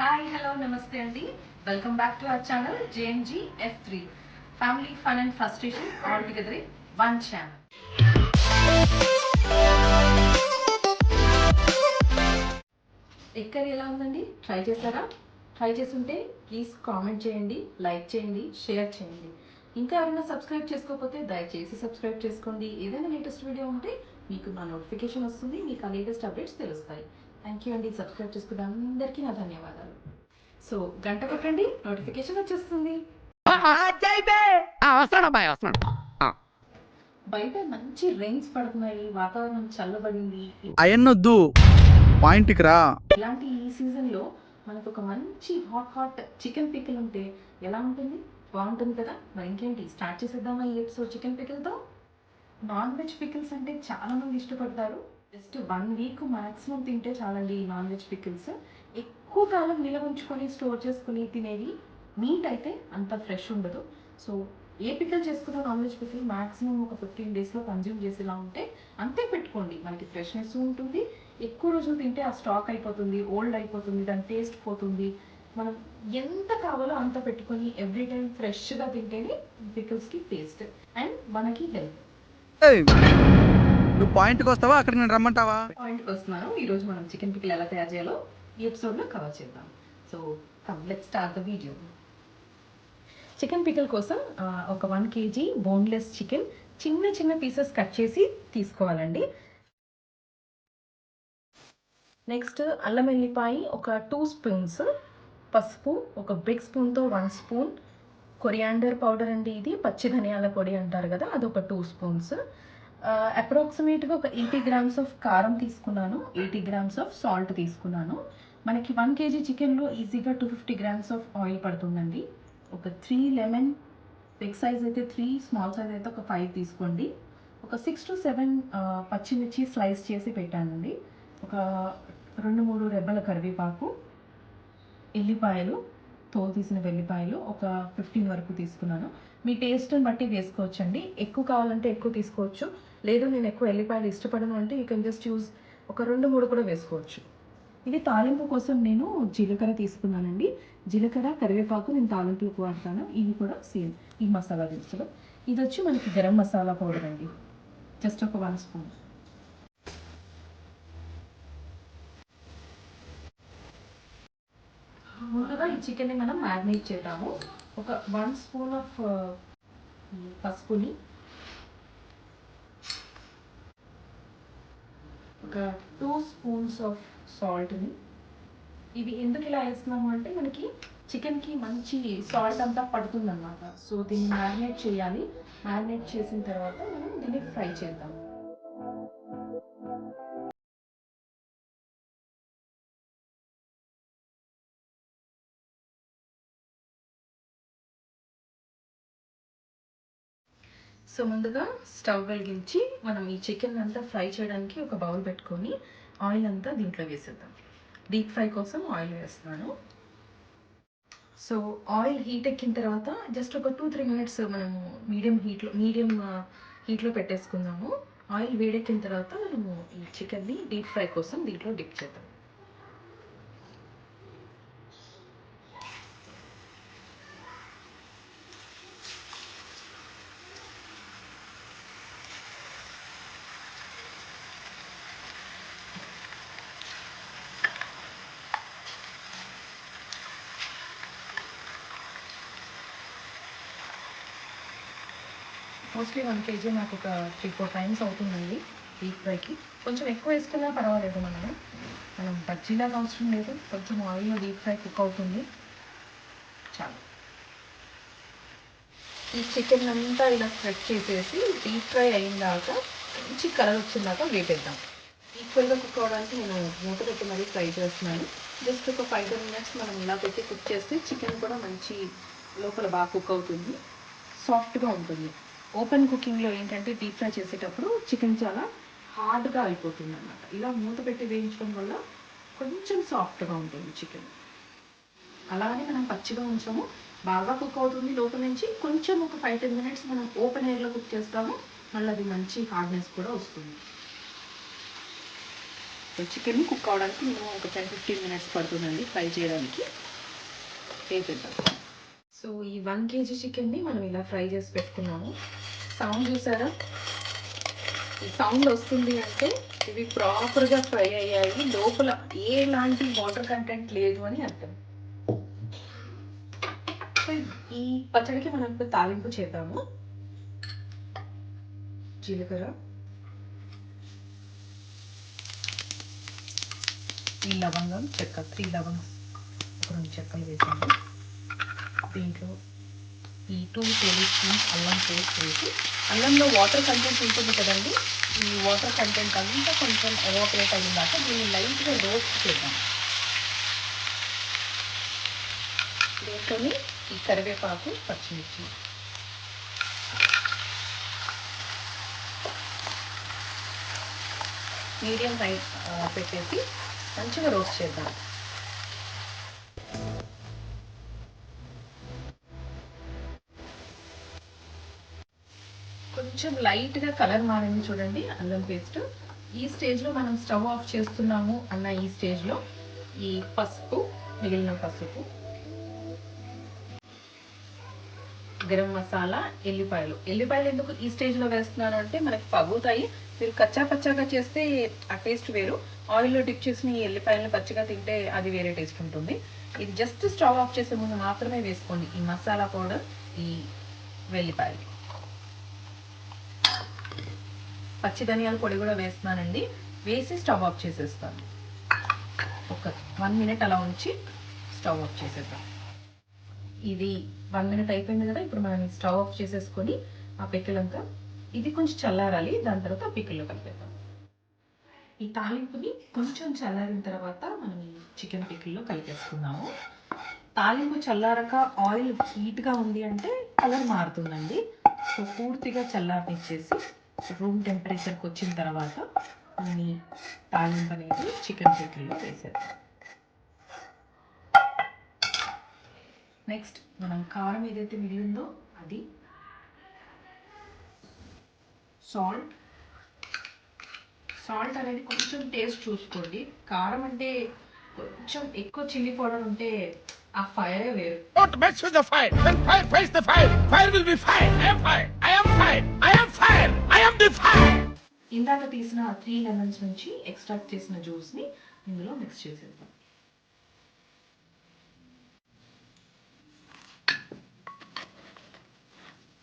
Hi hello నమస్తే అండి. Welcome back to our channel JMG F3 family fun and frustration all together in one channel. Egg curry ఎలా ఉందండి? Try చేస్తారా? Try చేస్తుంటే please comment చేయండి, like చేయండి, share చేయండి. ఇంకా ఎవరైనా సబ్స్క్రైబ్ చేసుకోకపోతే దయచేసి సబ్స్క్రైబ్ చేసుకోండి. ఏదైనా లేటెస్ట్ వీడియో ఉంటే మీకు నా నోటిఫికేషన్ వస్తుంది, మీకు ఆ లేటెస్ట్ అప్డేట్స్ తెలుస్తాయి. థ్యాంక్ యూ అండి. సబ్స్క్రైబ్ చేసుకున్న అందరికీ నా ధన్యవాదాలు. సో గంట కొట్టండి, నోటిఫికేషన్ వచ్చేస్తుంది. బయట మంచి రెయిన్స్ పడుతున్నాయి, వాతావరణం చల్లబడింది. అయన్నొద్దు, పాయింట్కి రా. ఇలాంటి ఈ సీజన్లో మనకు ఒక మంచి హాట్ చికెన్ పికిల్ ఉంటే ఎలా ఉంటుంది? బాగుంటుంది కదా. మరి ఇంకేంటి, స్టార్ట్ చేసేద్దామా ఈ ఎపిసోడ్ చికెన్ పికిల్తో. నాన్ వెజ్ పికిల్స్ అంటే చాలా మంది ఇష్టపడతారు. జస్ట్ 1 వీక్ మాక్సిమం తింటే చాలండి ఈ నాన్ వెజ్ పికిల్స్. ఎక్కువ కాలం నిల్వ ఉంచుకొని స్టోర్ చేసుకుని తినేవి మీట్ అయితే అంత ఫ్రెష్ ఉండదు. సో ఏ పికిల్ చేసుకున్న నాన్ వెజ్ పికిల్ మాక్సిమం ఒక 15 డేస్లో కన్జ్యూమ్ చేసేలా ఉంటే అంతే పెట్టుకోండి. మనకి ఫ్రెష్నెస్ ఉంటుంది. ఎక్కువ రోజులు తింటే ఆ స్టాక్ అయిపోతుంది, ఓల్డ్ అయిపోతుంది, దాని టేస్ట్ పోతుంది. మనం ఎంత కావాలో అంత పెట్టుకొని ఎవ్రీ టైం ఫ్రెష్గా తింటేనే పికిల్స్కి టేస్ట్ అండ్ మనకి హెల్త్. నువ్వు పాయింట్కి వస్తావా, అక్కడికి నేను రమ్మంటావా? పాయింట్కి వస్తున్నాను. ఈరోజు మనం చికెన్ పికిల్ ఎలా తయారు చేయాలో ఈ ఎపిసోడ్లో కవర్ చేద్దాం. So come let's start the video. Chicken pickle కోసం ఒక 1 kg బోన్లెస్ చికెన్ చిన్న చిన్న పీసెస్ కట్ చేసి తీసుకోవాలండి. నెక్స్ట్ అల్లం వెల్లిపాయ ఒక 2 స్పూన్స్, పసుపు ఒక బిగ్ స్పూన్తో 1 స్పూన్, కొరియాండర్ పౌడర్ అండి, ఇది పచ్చి ధనియాల పొడి అంటారు కదా, అదొక 2 స్పూన్స్. అప్రాక్సిమేట్గా ఒక 80 grams ఆఫ్ కారం తీసుకున్నాను, 80 grams ఆఫ్ సాల్ట్ తీసుకున్నాను. మనకి 1 kg చికెన్లో ఈజీగా 250 grams ఆఫ్ ఆయిల్ పడుతుందండి. ఒక 3 లెమన్, బిగ్ సైజ్ అయితే 3, స్మాల్ సైజ్ అయితే ఒక 5 తీసుకోండి. ఒక 6 to 7 పచ్చిమిర్చి స్లైస్ చేసి పెట్టానండి. ఒక 2-3 రెబ్బల కరివేపాకు, ఎల్లిపాయలు, తోలు తీసిన వెల్లిపాయలు ఒక 15 వరకు తీసుకున్నాను. మీ టేస్ట్ని బట్టి వేసుకోవచ్చండి. ఎక్కువ కావాలంటే ఎక్కువ తీసుకోవచ్చు, లేదు నేను ఎక్కువ ఎల్లిపాయలు ఇష్టపడను అంటే యూ కెన్ జస్ట్ యూజ్ ఒక 2-3 కూడా వేసుకోవచ్చు. ఇది తాలింపు కోసం నేను జీలకర్ర తీసుకున్నానండి. జీలకర్ర, కరివేపాకు నేను తాలింపులకు వాడతాను. ఇవి కూడా సేమ్ ఈ మసాలా దినుసులు. ఇది వచ్చి మనకి గరం మసాలా పౌడర్ అండి, జస్ట్ ఒక 1 స్పూన్. ముందుగా ఈ చికెన్ని మనం మ్యారినేట్ చేద్దాము. ఒక 1 స్పూన్ ఆఫ్ పసుపుని, ఒక 2 స్పూన్స్ ఆఫ్ సాల్ట్ని. ఇవి ఎందుకు ఇలా వేస్తున్నాము అంటే మనకి చికెన్కి మంచి సాల్ట్ అంతా పడుతుంది అనమాట. సో దీన్ని మ్యారినేట్ చేయాలి. మ్యారినేట్ చేసిన తర్వాత మనం దీన్ని ఫ్రై చేద్దాం. సో ముందుగా స్టవ్ వెలిగించి మనం ఈ చికెన్ అంతా ఫ్రై చేయడానికి ఒక బౌల్ పెట్టుకొని ఆయిల్ అంతా దీంట్లో వేసేద్దాం. డీప్ ఫ్రై కోసం ఆయిల్ వేస్తున్నాను. సో ఆయిల్ హీట్ ఎక్కిన తర్వాత జస్ట్ ఒక 2-3 మినిట్స్ మనము మీడియం హీట్లో పెట్టేసుకుందాము. ఆయిల్ వేడెక్కిన తర్వాత మనము ఈ చికెన్ని డీప్ ఫ్రై కోసం దీంట్లో డిప్ చేద్దాం. మోస్ట్లీ 1 kg నాకు ఒక 3-4 టైమ్స్ అవుతుందండి డీప్ ఫ్రైకి. కొంచెం ఎక్కువ వేసుకున్నా పర్వాలేదు, మనం బజ్జీలాగా అవసరం లేదు, కొంచెం ఆయిల్లో డీప్ ఫ్రై కుక్ అవుతుంది చాలు. ఈ చికెన్ అంతా ఇలా స్ప్రెడ్ చేసేసి డీప్ ఫ్రై అయిందాక మంచి కలర్ వచ్చిందాక వేపేద్దాం. ఈక్వల్గా కుక్ అవ్వడానికి నేను మూత పెట్టి మరీ ఫ్రై చేస్తున్నాను. జస్ట్ ఒక 5-10 మినిట్స్ మనం ఇలా పెట్టి కుక్ చేస్తే చికెన్ కూడా మంచి లోపల బాగా కుక్ అవుతుంది, సాఫ్ట్గా ఉంటుంది. ఓపెన్ కుకింగ్లో ఏంటంటే డీప్ ఫ్రై చేసేటప్పుడు చికెన్ చాలా హార్డ్గా అయిపోతుంది అన్నమాట. ఇలా మూత పెట్టి వేయించడం వల్ల కొంచెం సాఫ్ట్గా ఉంటుంది చికెన్. అలానే మనం పచ్చిగా ఉంచాము, బాగా కుక్ అవుతుంది లోపల నుంచి. కొంచెం ఒక 5-10 మినిట్స్ మనం ఓపెన్ ఎయిర్లో కుక్ చేస్తాము, మళ్ళీ అది మంచి హార్డ్నెస్ కూడా వస్తుంది. సో చికెన్ కుక్ అవడానికి మినిమం ఒక 10-15 మినిట్స్ పడుతుందండి ఫ్రై చేయడానికి. వేసేద్దాం. సో ఈ 1 kg చికెన్ని మనం ఇలా ఫ్రై చేసి పెట్టుకున్నాము. సౌండ్ చూసారా? ఈ సౌండ్ వస్తుంది అంటే ఇవి ప్రాపర్గా ఫ్రై అయ్యాయి, లోపల ఎలాంటి వాటర్ కంటెంట్ లేదు అని అర్థం. సో ఈ పచ్చడికి మనం ఇప్పుడు తాలింపు చేద్దాము. జీలకర్ర, ఈ లవంగం చెక్క, 3 లవంగ్స్, ఒక 2 చెక్కలు వేసాము. దీంట్లో ఈ 2 టేబుల్ స్పూన్స్ అల్లం పేస్ట్ వేసి, అల్లంలో వాటర్ కంటెంట్ ఉంటుంది కదండి, ఈ వాటర్ కంటెంట్ అంతా కొంచెం ఎవాపరేట్ అయ్యిందాక దీన్ని లైట్గా రోస్ట్ చేద్దాం. దీంట్లోని ఈ కరివేపాకు, పచ్చిమిర్చి, మీడియం ఫ్లేమ్ పెట్టేసి మంచిగా రోస్ట్ చేద్దాం. కొంచెం లైట్గా కలర్ మారింది చూడండి అల్లం పేస్ట్. ఈ స్టేజ్లో మనం స్టవ్ ఆఫ్ చేస్తున్నాము అన్న ఈ స్టేజ్లో ఈ పసుపు, మిగిలిన పసుపు, గరం మసాలా, ఎల్లిపాయలు ఎందుకు ఈ స్టేజ్లో వేస్తున్నాను అంటే మనకి పగుతాయి. మీరు కచ్చా పచ్చాగా చేస్తే ఆ టేస్ట్ వేరు, ఆయిల్లో డిప్ చేసిన ఈ ఎల్లిపాయలను పచ్చిగా తింటే అది వేరే టేస్ట్ ఉంటుంది. ఇది జస్ట్ స్టవ్ ఆఫ్ చేసే ముందు మాత్రమే వేసుకోండి ఈ మసాలా పౌడర్, ఈ వెల్లిపాయలు. పచ్చి ధనియాల పొడి కూడా వేస్తున్నానండి, వేసి స్టవ్ ఆఫ్ చేసేస్తాను. ఒక 1 మినిట్ అలా ఉంచి స్టవ్ ఆఫ్ చేసేద్దాం. ఇది 1 మినిట్ అయిపోయింది కదా, ఇప్పుడు మనం స్టవ్ ఆఫ్ చేసేసుకొని ఆ పిక్కలంతా, ఇది కొంచెం చల్లారాలి, దాని తర్వాత ఆ పిక్కల్లో కలిపేద్దాం. ఈ తాలింపుని కొంచెం చల్లారిన తర్వాత మనం ఈ చికెన్ పిక్కల్లో కలిపేసుకుందాము. తాలింపు చల్లారక ఆయిల్ హీట్గా ఉంది అంటే కలర్ మారుతుందండి. సో పూర్తిగా చల్లారనిచ్చేసి రూమ్ టెంపరేచర్కి వచ్చిన తర్వాత మనం ఈ తాలింపు అనేది చికెన్ పిక్కల్లో వేసేద్దాం. నెక్స్ట్ మనం కారం ఏదైతే మిగిలిందో అది, సాల్ట్ అనేది కొంచెం టేస్ట్ చూసుకోండి. కారం అంటే కొంచెం ఎక్కువ చిల్లీ పౌడర్ ఉంటే ఆ ఫైరే వేరు. Don't mess with the fire. When fire fights the fire, fire will be fire. I am fire. I am fire. I am fire. I am the fire. ఇందాక తీసిన 3 లెమన్స్ నుంచి ఎక్స్ట్రాక్ట్ చేసిన జ్యూస్ని ఇందులో mix చేసేద్దాం.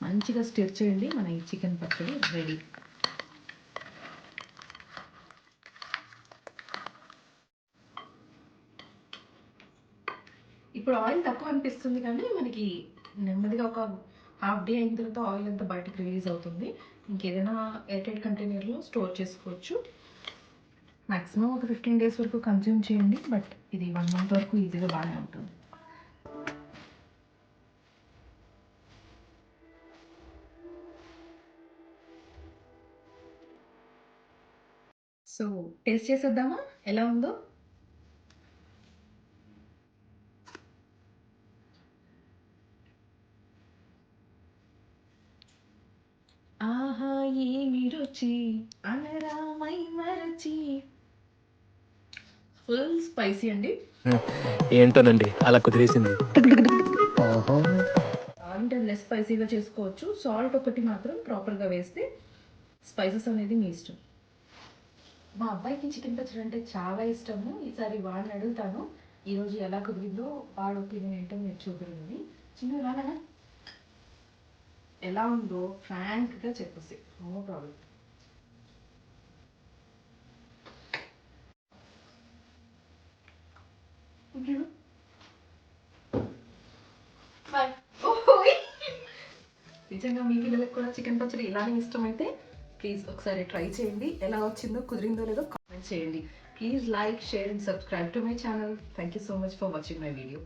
మంచిగా స్టిర్ చేయండి, మన ఈ చికెన్ పచ్చడి రెడీ. ఇప్పుడు ఆయిల్ తక్కువ అనిపిస్తుంది కానీ మనకి నెమ్మదిగా ఒక హాఫ్ డే అయిన తర్వాత ఆయిల్ అంతా బయటకు రిలీజ్ అవుతుంది. ఇంకేదైనా ఎయిర్టైట్ కంటైనర్లో స్టోర్ చేసుకోవచ్చు. మ్యాక్సిమం ఒక 15 డేస్ వరకు కన్జ్యూమ్ చేయండి, బట్ ఇది 1 మంత్ వరకు ఈజీగా బాగానే ఉంటుంది. సో టేస్ట్ చేసేద్దామా ఎలా ఉందో? ఆహా ఏమి రుచి అనరామై మరచి. ఫుల్ స్పైసీ అండి. ఏంటోనండి అలా కుదిరేసింది. అంటే లెస్ స్పైసీగా చేసుకోవచ్చు. సాల్ట్ ఒకటి మాత్రం ప్రాపర్గా వేస్తే స్పైసెస్ అనేది మీ ఇష్టం. మా అబ్బాయికి చికెన్ పచ్చడి అంటే చాలా ఇష్టము. ఈసారి వాడిని అడుగుతాను ఈరోజు ఎలా కుదిరిందో, వాడు ఒపీనియన్ ఏంటో మీరు చూపించండి. చిన్న రానా ఎలా ఉందో ఫ్రాంక్గా చెప్పేసి, నో ప్రాబ్లం. నిజంగా మీ పిల్లలకు కూడా చికెన్ పచ్చడి ఇలానే ఇష్టమైతే ప్లీజ్ ఒకసారి ట్రై చేయండి. ఎలా వచ్చిందో, కుదిరిందో లేదో కామెంట్ చేయండి. Please like, share and subscribe to my channel. Thank you so much for watching my video.